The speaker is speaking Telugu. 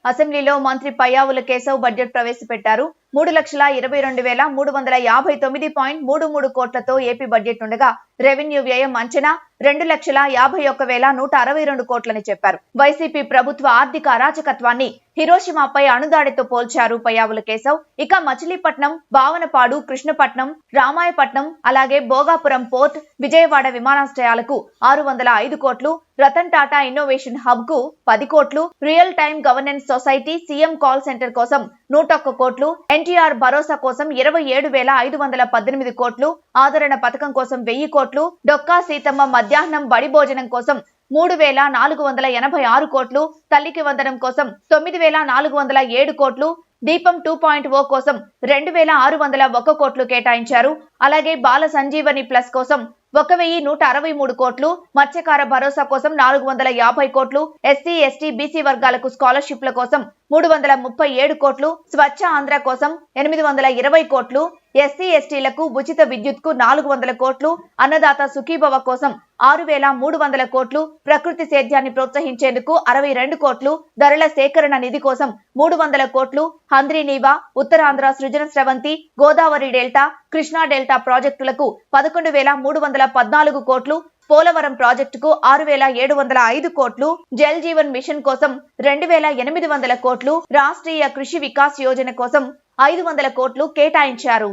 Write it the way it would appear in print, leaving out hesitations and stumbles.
అసెంబ్లీలో మంత్రి పయ్యావుల కేశవ్ బడ్జెట్ ప్రవేశపెట్టారు. 3,22,329.33 కోట్లతో ఏపీ బడ్జెట్ ఉండగా రెవెన్యూ వ్యయం అంచనా 2,51,162 కోట్లని చెప్పారు. వైసీపీ ప్రభుత్వ ఆర్థిక అరాచకత్వాన్ని హిరోషిమాపై అణుదాడితో పోల్చారు పయ్యావుల కేశవ్. ఇక మచిలీపట్నం, భావనపాడు, కృష్ణపట్నం, రామాయపట్నం, అలాగే భోగాపురం పోర్ట్, విజయవాడ విమానాశ్రయాలకు 605 కోట్లు, రతన్ టాటా ఇన్నోవేషన్ హబ్ కు 10 కోట్లు, real time governance society, CM call centre కోసం 101 కోట్లు, ఎన్టీఆర్ భరోసా కోసం 27,518 కోట్లు, ఆదరణ పథకం కోసం 1000 కోట్లు, డొక్కా సీతమ్మ మధ్యాహ్నం బడి భోజనం కోసం 3,486 కోట్లు, తల్లికి వందనం కోసం 9,407 కోట్లు, దీపం 2.0 కోసం 2,601 కోట్లు కేటాయించారు. అలాగే బాల సంజీవని ప్లస్ కోసం 1,163 కోట్లు, మత్స్యకార భరోసా కోసం 450 కోట్లు, ఎస్సీ, ఎస్టీ, బీసీ వర్గాలకు స్కాలర్షిప్ల కోసం 337 కోట్లు, స్వచ్ఛ ఆంధ్ర కోసం 820 కోట్లు, ఎస్సీ, ఎస్టీలకు ఉచిత విద్యుత్కు 400 కోట్లు, అన్నదాత సుఖీభవ కోసం 6,300 కోట్లు, ప్రకృతి సేద్యాన్ని ప్రోత్సహించేందుకు 62 కోట్లు, ధరల సేకరణ నిధి కోసం 300 కోట్లు, హంద్రీనీవా, ఉత్తరాంధ్ర సృజన స్రవంతి, గోదావరి డెల్టా, కృష్ణా డెల్టా ప్రాజెక్టులకు 11,314 కోట్లు, పోలవరం ప్రాజెక్టుకు 6,705 కోట్లు, జల్ జీవన్ మిషన్ కోసం 2,800 కోట్లు, రాష్ట్రీయ కృషి వికాస్ యోజన కోసం 500 కోట్లు కేటాయించారు.